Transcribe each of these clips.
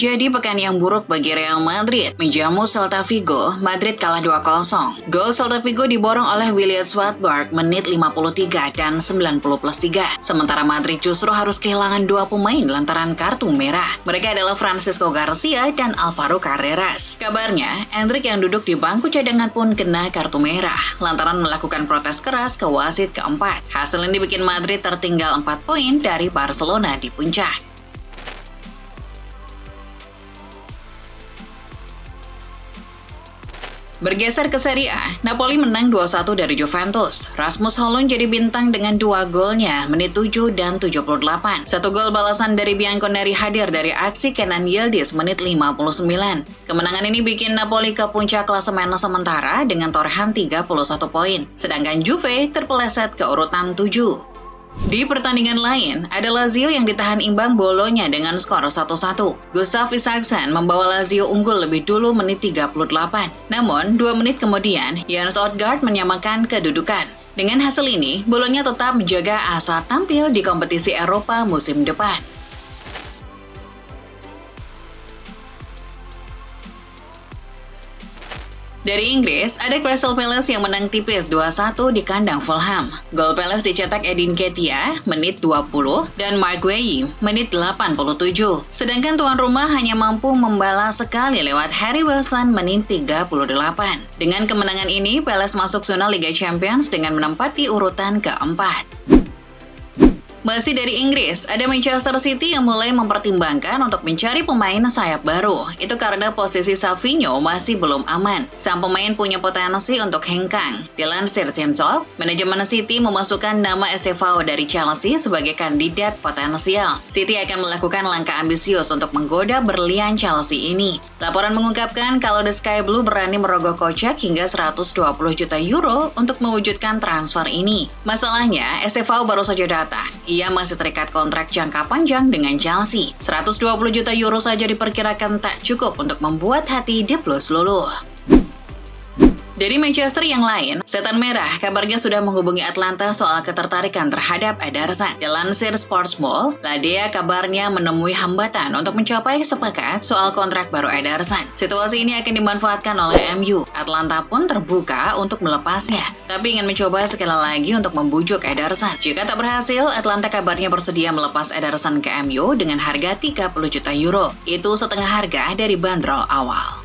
jadi pekan yang buruk bagi Real Madrid. Menjamu Celta Vigo, Madrid kalah 2-0. Gol Celta Vigo diborong oleh William Swartberg menit 53 dan 90+3. Sementara Madrid justru harus kehilangan 2 pemain lantaran kartu merah. Mereka adalah Francisco Garcia dan Alvaro Carreras. Kabarnya, Endrick yang duduk di bangku cadangan pun kena kartu merah lantaran melakukan protes keras ke wasit keempat. Hasil ini bikin Madrid tertinggal 4 poin dari Barcelona di puncak. Bergeser ke Serie A, Napoli menang 2-1 dari Juventus. Rasmus Højlund jadi bintang dengan 2 golnya, menit 7 dan 78. 1 gol balasan dari Bianconeri hadir dari aksi Kenan Yildiz menit 59. Kemenangan ini bikin Napoli ke puncak klasemen sementara dengan torehan 31 poin, sedangkan Juve terpeleset ke urutan 7. Di pertandingan lain, ada Lazio yang ditahan imbang Bolonya dengan skor 1-1. Gustav Isaksen membawa Lazio unggul lebih dulu menit 38. Namun, 2 menit kemudian, Jens Odgaard menyamakan kedudukan. Dengan hasil ini, Bolonya tetap menjaga asa tampil di kompetisi Eropa musim depan. Dari Inggris, ada Crystal Palace yang menang tipis 2-1 di kandang Fulham. Gol Palace dicetak Edin Ketia menit 20 dan Mark Guehi menit 87. Sedangkan tuan rumah hanya mampu membalas sekali lewat Harry Wilson menit 38. Dengan kemenangan ini, Palace masuk zona Liga Champions dengan menempati urutan keempat. Masih dari Inggris, ada Manchester City yang mulai mempertimbangkan untuk mencari pemain sayap baru. Itu karena posisi Savinho masih belum aman. Sang pemain punya potensi untuk hengkang. Dilansir Team Talk, manajemen City memasukkan nama Estevao dari Chelsea sebagai kandidat potensial. City akan melakukan langkah ambisius untuk menggoda berlian Chelsea ini. Laporan mengungkapkan kalau The Sky Blue berani merogoh kocek hingga 120 juta euro untuk mewujudkan transfer ini. Masalahnya, Estevao baru saja datang. Ia masih terikat kontrak jangka panjang dengan Chelsea. 120 juta euro saja diperkirakan tak cukup untuk membuat hati The Blues luluh. Dari Manchester yang lain, Setan Merah kabarnya sudah menghubungi Atlanta soal ketertarikan terhadap Ederson. Dilansir Sports Mall, Ladea kabarnya menemui hambatan untuk mencapai sepakat soal kontrak baru Ederson. Situasi ini akan dimanfaatkan oleh MU. Atlanta pun terbuka untuk melepasnya, tapi ingin mencoba sekali lagi untuk membujuk Ederson. Jika tak berhasil, Atlanta kabarnya bersedia melepas Ederson ke MU dengan harga 30 juta euro. Itu setengah harga dari bandrol awal.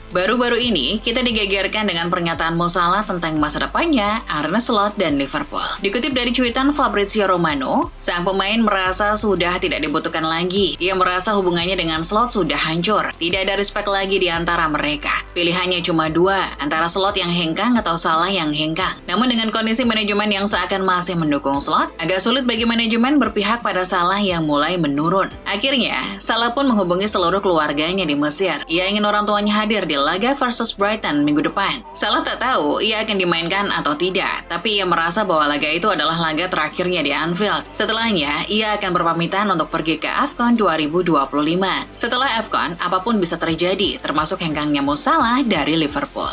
Baru-baru ini, kita digegerkan dengan pernyataan Mo Salah tentang masa depannya, Arne Slot, dan Liverpool. Dikutip dari cuitan Fabrizio Romano, sang pemain merasa sudah tidak dibutuhkan lagi. Ia merasa hubungannya dengan Slot sudah hancur. Tidak ada respect lagi di antara mereka. Pilihannya cuma 2, antara Slot yang hengkang atau Salah yang hengkang. Namun dengan kondisi manajemen yang seakan masih mendukung Slot, agak sulit bagi manajemen berpihak pada Salah yang mulai menurun. Akhirnya, Salah pun menghubungi seluruh keluarganya di Mesir. Ia ingin orang tuanya hadir di laga versus Brighton minggu depan. Salah tak tahu ia akan dimainkan atau tidak, tapi ia merasa bahwa laga itu adalah laga terakhirnya di Anfield. Setelahnya, ia akan berpamitan untuk pergi ke AFCON 2025. Setelah AFCON, apapun bisa terjadi, termasuk hengkangnya Mo Salah dari Liverpool.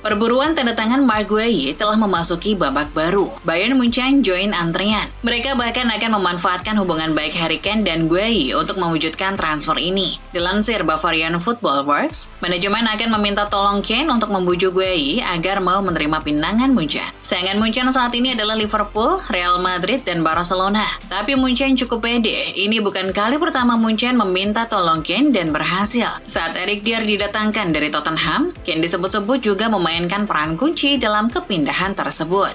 Perburuan tanda tangan Mark Guehi telah memasuki babak baru. Bayern Munchen join antrean. Mereka bahkan akan memanfaatkan hubungan baik Harry Kane dan Guehi untuk mewujudkan transfer ini. Dilansir Bavarian Football Works, manajemen akan meminta tolong Kane untuk membujuk Guehi agar mau menerima pinangan Munchen. Saingan Munchen saat ini adalah Liverpool, Real Madrid, dan Barcelona. Tapi Munchen cukup pede. Ini bukan kali pertama Munchen meminta tolong Kane dan berhasil. Saat Eric Dier didatangkan dari Tottenham, Kane disebut-sebut juga memainkan peran kunci dalam kepindahan tersebut.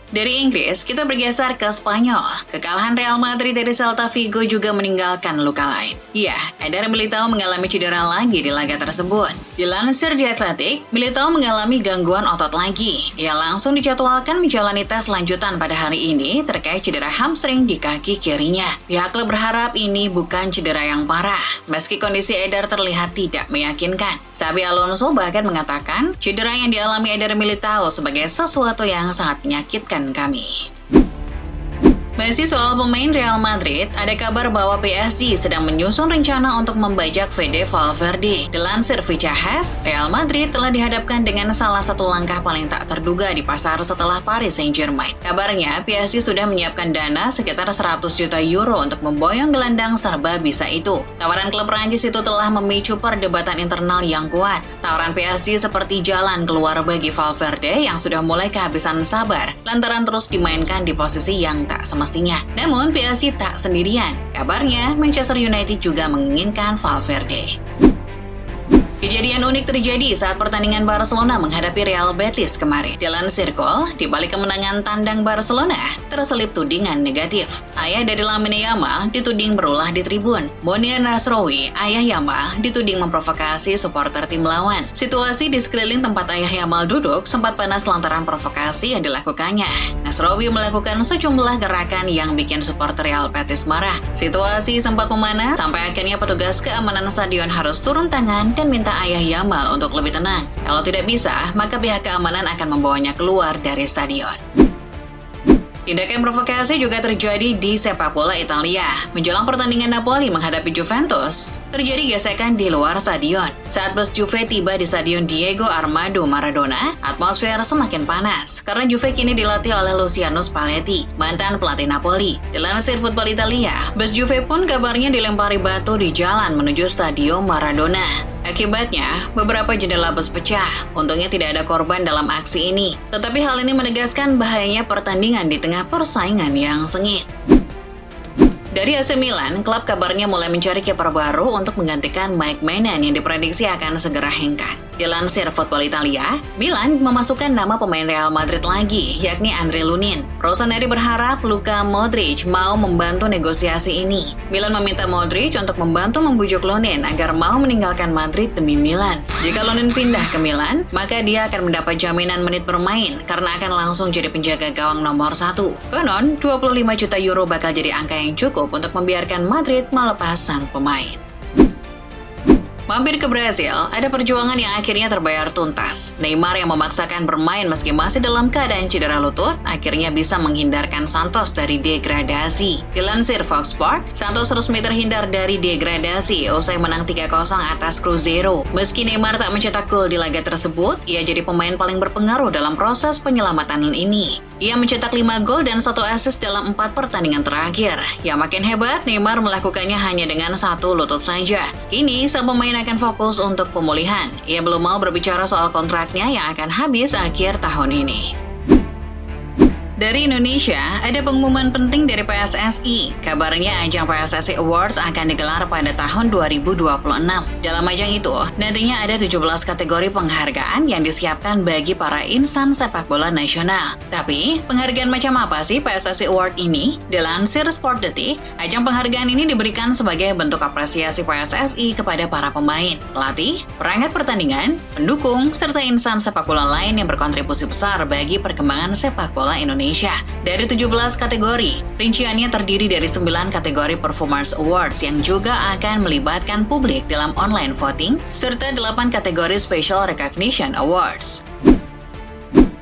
Dari Inggris, kita bergeser ke Spanyol. Kekalahan Real Madrid dari Celta Vigo juga meninggalkan luka lain. Ya, Eder Militao mengalami cedera lagi di laga tersebut. Dilansir The Athletic, Militao mengalami gangguan otot lagi. Ia langsung dijadwalkan menjalani tes lanjutan pada hari ini terkait cedera hamstring di kaki kirinya. Pihak klub berharap ini bukan cedera yang parah, meski kondisi Eder terlihat tidak meyakinkan. Xabi Alonso bahkan mengatakan, cedera yang dialami Eder Militao sebagai sesuatu yang sangat menyakitkan kami. Masih soal pemain Real Madrid, ada kabar bahwa PSG sedang menyusun rencana untuk membajak Fede Valverde. Dilansir Vichahas, Real Madrid telah dihadapkan dengan salah satu langkah paling tak terduga di pasar setelah Paris Saint-Germain. Kabarnya, PSG sudah menyiapkan dana sekitar 100 juta euro untuk memboyong gelandang serba bisa itu. Tawaran klub Prancis itu telah memicu perdebatan internal yang kuat. Tawaran PSG seperti jalan keluar bagi Valverde yang sudah mulai kehabisan sabar lantaran terus dimainkan di posisi yang tak semestinya. Namun PSG tak sendirian. Kabarnya Manchester United juga menginginkan Valverde. Kejadian unik terjadi saat pertandingan Barcelona menghadapi Real Betis kemarin. Dilansir Gol, di balik kemenangan tandang Barcelona, terselip tudingan negatif. Ayah dari Lamine Yamal dituding berulah di tribun. Monir Nasraoui, ayah Yamal, dituding memprovokasi supporter tim lawan. Situasi di sekeliling tempat ayah Yamal duduk sempat panas lantaran provokasi yang dilakukannya. Nasraoui melakukan sejumlah gerakan yang bikin supporter Real Betis marah. Situasi sempat memanas sampai akhirnya petugas keamanan stadion harus turun tangan dan minta ayah Yamal untuk lebih tenang. Kalau tidak bisa, maka pihak keamanan akan membawanya keluar dari stadion. Tindakan provokasi juga terjadi di sepak bola Italia. Menjelang pertandingan Napoli menghadapi Juventus, terjadi gesekan di luar stadion. Saat bus Juve tiba di stadion Diego Armando Maradona, atmosfer semakin panas karena Juve kini dilatih oleh Luciano Spalletti, mantan pelatih Napoli. Dilansir Football Italia, bus Juve pun kabarnya dilempari batu di jalan menuju stadion Maradona. Akibatnya, beberapa jendela bus pecah. Untungnya tidak ada korban dalam aksi ini. Tetapi hal ini menegaskan bahayanya pertandingan di tengah persaingan yang sengit. Dari AC Milan, klub kabarnya mulai mencari kiper baru untuk menggantikan Mike Maignan yang diprediksi akan segera hengkang. Dilansir Football Italia, Milan memasukkan nama pemain Real Madrid lagi, yakni Andre Lunin. Rossoneri berharap Luka Modric mau membantu negosiasi ini. Milan meminta Modric untuk membantu membujuk Lunin agar mau meninggalkan Madrid demi Milan. Jika Lunin pindah ke Milan, maka dia akan mendapat jaminan menit bermain karena akan langsung jadi penjaga gawang nomor 1. Konon, 25 juta euro bakal jadi angka yang cukup untuk membiarkan Madrid melepas sang pemain. Mampir ke Brasil, ada perjuangan yang akhirnya terbayar tuntas. Neymar yang memaksakan bermain meski masih dalam keadaan cedera lutut, akhirnya bisa menghindarkan Santos dari degradasi. Dilansir Fox Sport, Santos resmi terhindar dari degradasi usai menang 3-0 atas Cruzeiro. Meski Neymar tak mencetak gol di laga tersebut, ia jadi pemain paling berpengaruh dalam proses penyelamatan ini. Ia mencetak 5 gol dan 1 assist dalam 4 pertandingan terakhir. Yang makin hebat, Neymar melakukannya hanya dengan 1 lutut saja. Kini, sang pemain akan fokus untuk pemulihan. Ia belum mau berbicara soal kontraknya yang akan habis akhir tahun ini. Dari Indonesia, ada pengumuman penting dari PSSI. Kabarnya ajang PSSI Awards akan digelar pada tahun 2026. Dalam ajang itu, nantinya ada 17 kategori penghargaan yang disiapkan bagi para insan sepak bola nasional. Tapi, penghargaan macam apa sih PSSI Award ini? Dilansir Sport Detik, ajang penghargaan ini diberikan sebagai bentuk apresiasi PSSI kepada para pemain, pelatih, perangkat pertandingan, pendukung, serta insan sepak bola lain yang berkontribusi besar bagi perkembangan sepak bola Indonesia. Dari 17 kategori, rinciannya terdiri dari 9 kategori Performance Awards yang juga akan melibatkan publik dalam online voting, serta 8 kategori Special Recognition Awards.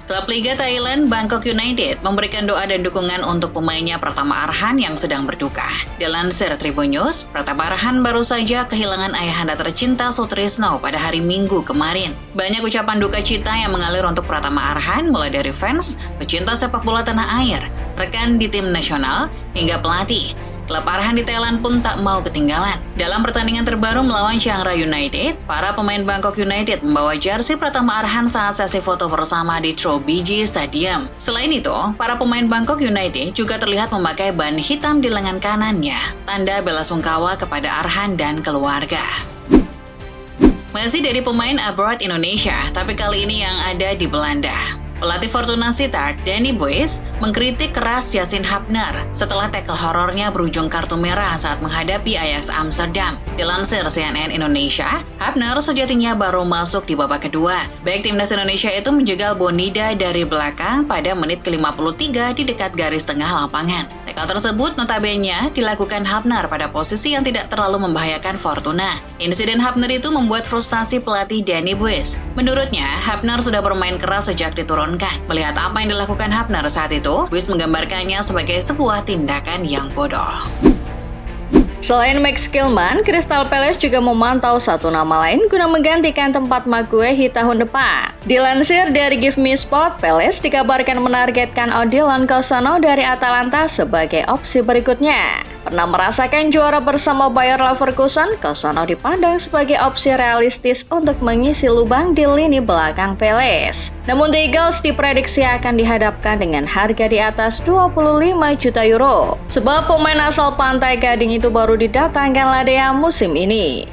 Klub Liga Thailand Bangkok United memberikan doa dan dukungan untuk pemainnya Pratama Arhan yang sedang berduka. Dilansir Tribun News, Pratama Arhan baru saja kehilangan ayahanda tercinta Sutrisno pada hari Minggu kemarin. Banyak ucapan duka cita yang mengalir untuk Pratama Arhan mulai dari fans, pecinta sepak bola tanah air, rekan di tim nasional, hingga pelatih. Klub Arhan di Thailand pun tak mau ketinggalan. Dalam pertandingan terbaru melawan Chiang Rai United, para pemain Bangkok United membawa jersey Pratama Arhan saat sesi foto bersama di Trobiji Stadium. Selain itu, para pemain Bangkok United juga terlihat memakai ban hitam di lengan kanannya, tanda belasungkawa kepada Arhan dan keluarga. Masih dari pemain abroad Indonesia, tapi kali ini yang ada di Belanda. Pelatih Fortuna Sittard, Danny Buys, mengkritik keras Yasin Hapner setelah tackle horornya berujung kartu merah saat menghadapi Ajax Amsterdam. Dilansir CNN Indonesia, Hapner sejatinya baru masuk di babak kedua. Baik timnas Indonesia itu menjegal Bonida dari belakang pada menit ke-53 di dekat garis tengah lapangan. Tackle tersebut notabene dilakukan Hapner pada posisi yang tidak terlalu membahayakan Fortuna. Insiden Hapner itu membuat frustasi pelatih Danny Buis. Menurutnya, Hapner sudah bermain keras sejak diturunkan. Melihat apa yang dilakukan Hapner saat itu, Buis menggambarkannya sebagai sebuah tindakan yang bodoh. Selain Max Kilman, Crystal Palace juga memantau satu nama lain guna menggantikan tempat Maguire tahun depan. Dilansir dari Give Me Sport, Palace dikabarkan menargetkan Odilon Cousino dari Atalanta sebagai opsi berikutnya. Pernah merasakan juara bersama Bayer Leverkusen, Cousino dipandang sebagai opsi realistis untuk mengisi lubang di lini belakang Palace. Namun The Eagles diprediksi akan dihadapkan dengan harga di atas 25 juta euro. Sebab pemain asal Pantai Gading itu baru didatangkan Ladea musim ini.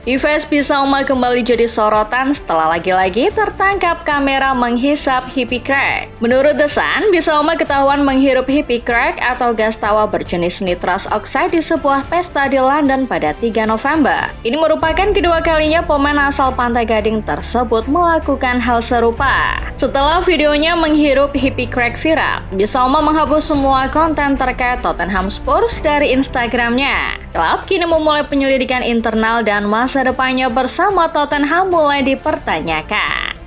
Yves Bissouma kembali jadi sorotan setelah lagi-lagi tertangkap kamera menghisap hippie crack. Menurut The Sun, Bissouma ketahuan menghirup hippie crack atau gas tawa berjenis nitrous oxide di sebuah pesta di London pada 3 November. Ini merupakan kedua kalinya pemain asal Pantai Gading tersebut melakukan hal serupa. Setelah videonya menghirup hippie crack viral, Bissouma menghapus semua konten terkait Tottenham Spurs dari Instagramnya. Klub kini memulai penyelidikan internal dan masa depannya bersama Tottenham mulai dipertanyakan.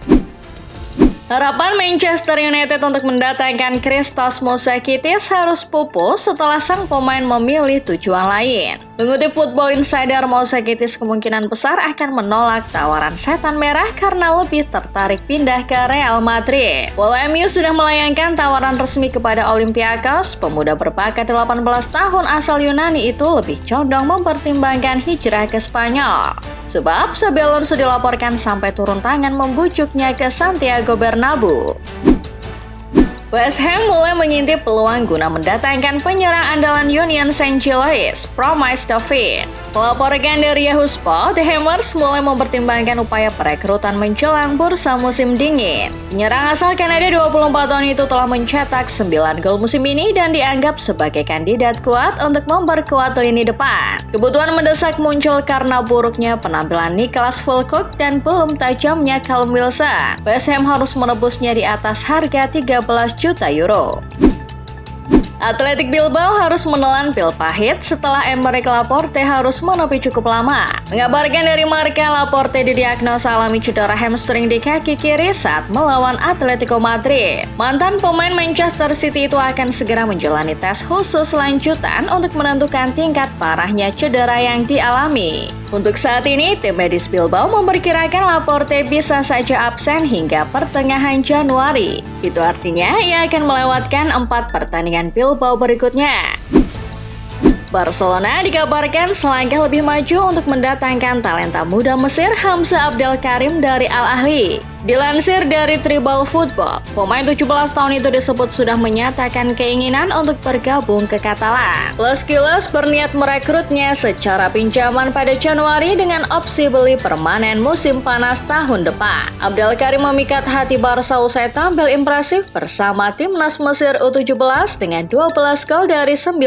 Harapan Manchester United untuk mendatangkan Christos Mousakitis harus pupus setelah sang pemain memilih tujuan lain. Mengutip Football Insider, Mousakitis kemungkinan besar akan menolak tawaran setan merah karena lebih tertarik pindah ke Real Madrid. Bola MU sudah melayangkan tawaran resmi kepada Olympiakos. Pemuda berbakat 18 tahun asal Yunani itu lebih condong mempertimbangkan hijrah ke Spanyol. Sebab Xabi Alonso dilaporkan sampai turun tangan membujuknya ke Santiago Bernabeu. West Ham mulai mengintip peluang guna mendatangkan penyerang andalan Union Saint-Gilloise, Promise David. Melaporkan dari Yahoo Sport, The Hammers mulai mempertimbangkan upaya perekrutan menjelang bursa musim dingin. Penyerang asal Kanada 24 tahun itu telah mencetak 9 gol musim ini dan dianggap sebagai kandidat kuat untuk memperkuat lini depan. Kebutuhan mendesak muncul karena buruknya penampilan Nicholas Füllkrug dan belum tajamnya Callum Wilson. West Ham harus menebusnya di atas harga 13 juta euro. Athletic Bilbao harus menelan pil pahit setelah Aymeric Laporte harus menepi cukup lama. Mengabarkan dari Marca, Laporte didiagnosa alami cedera hamstring di kaki kiri saat melawan Atletico Madrid. Mantan pemain Manchester City itu akan segera menjalani tes khusus lanjutan untuk menentukan tingkat parahnya cedera yang dialami. Untuk saat ini, tim medis Bilbao memperkirakan Laporte bisa saja absen hingga pertengahan Januari. Itu artinya ia akan melewatkan 4 pertandingan Bilbao berikutnya. Barcelona dikabarkan selangkah lebih maju untuk mendatangkan talenta muda Mesir Hamza Abdelkarim dari Al Ahly. Dilansir dari Tribal Football, pemain 17 tahun itu disebut sudah menyatakan keinginan untuk bergabung ke Catalan. Los Quilos berniat merekrutnya secara pinjaman pada Januari dengan opsi beli permanen musim panas tahun depan. Abdelkarim memikat hati Barca usai tampil impresif bersama timnas Mesir U17 dengan 12 gol dari 19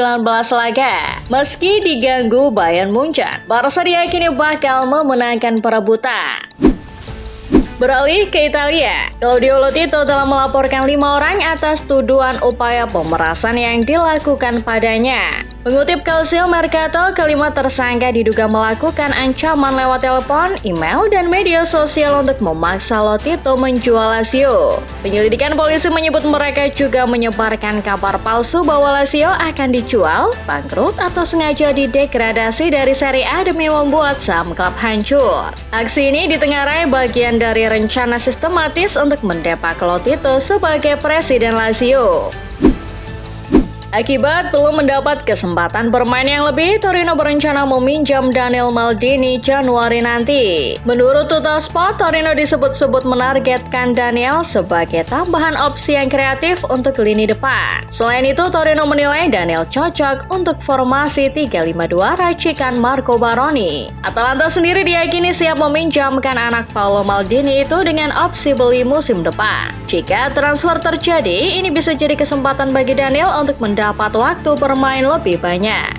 laga. Meski diganggu Bayern Munchen, Barca diyakini bakal memenangkan perebutan. Beralih ke Italia, Claudio Lotito telah melaporkan 5 orang atas tuduhan upaya pemerasan yang dilakukan padanya. Mengutip Calcio Mercato, kelima tersangka diduga melakukan ancaman lewat telepon, email, dan media sosial untuk memaksa Lotito menjual Lazio. Penyelidikan polisi menyebut mereka juga menyebarkan kabar palsu bahwa Lazio akan dijual, bangkrut, atau sengaja didegradasi dari Serie A demi membuat saham klub hancur. Aksi ini ditengarai bagian dari rencana sistematis untuk mendepak Lotito sebagai presiden Lazio. Akibat belum mendapat kesempatan bermain yang lebih, Torino berencana meminjam Daniel Maldini Januari nanti. Menurut Tuttosport, Torino disebut-sebut menargetkan Daniel sebagai tambahan opsi yang kreatif untuk lini depan. Selain itu, Torino menilai Daniel cocok untuk formasi 3-5-2 racikan Marco Baroni. Atalanta sendiri diyakini siap meminjamkan anak Paolo Maldini itu dengan opsi beli musim depan. Jika transfer terjadi, ini bisa jadi kesempatan bagi Daniel untuk mendapat waktu bermain lebih banyak.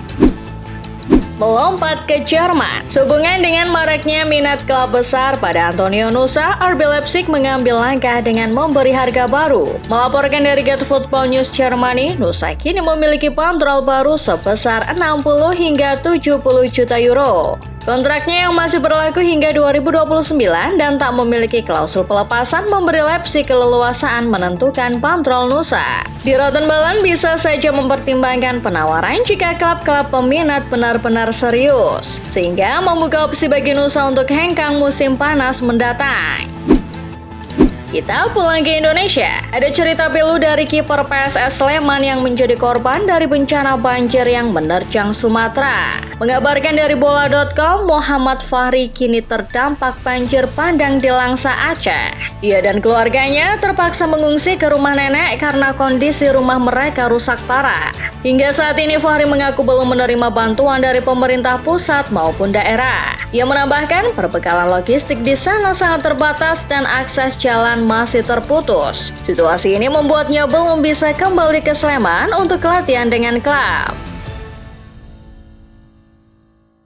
melompat ke Jerman. Sehubungan dengan maraknya minat klub besar pada Antonio Nusa, RB Leipzig mengambil langkah dengan memberi harga baru. Melaporkan dari Get Football News Germany, Nusa kini memiliki bandrol baru sebesar 60 hingga 70 juta euro. Kontraknya yang masih berlaku hingga 2029 dan tak memiliki klausul pelepasan memberi Leipzig keleluasaan menentukan bandrol Nusa. Di Rotenballen bisa saja mempertimbangkan penawaran jika klub-klub peminat benar-benar serius, sehingga membuka opsi bagi Nusa untuk hengkang musim panas mendatang. Kita pulang ke Indonesia. Ada cerita pilu dari kiper PSS Sleman yang menjadi korban dari bencana banjir yang menerjang Sumatera. Mengabarkan dari bola.com, Muhammad Fahri kini terdampak banjir bandang di Langsa, Aceh. Ia dan keluarganya terpaksa mengungsi ke rumah nenek karena kondisi rumah mereka rusak parah. Hingga saat ini Fahri mengaku belum menerima bantuan dari pemerintah pusat maupun daerah. Ia menambahkan perbekalan logistik di sana sangat terbatas dan akses jalan masih terputus. Situasi ini membuatnya belum bisa kembali ke Sleman untuk latihan dengan klub.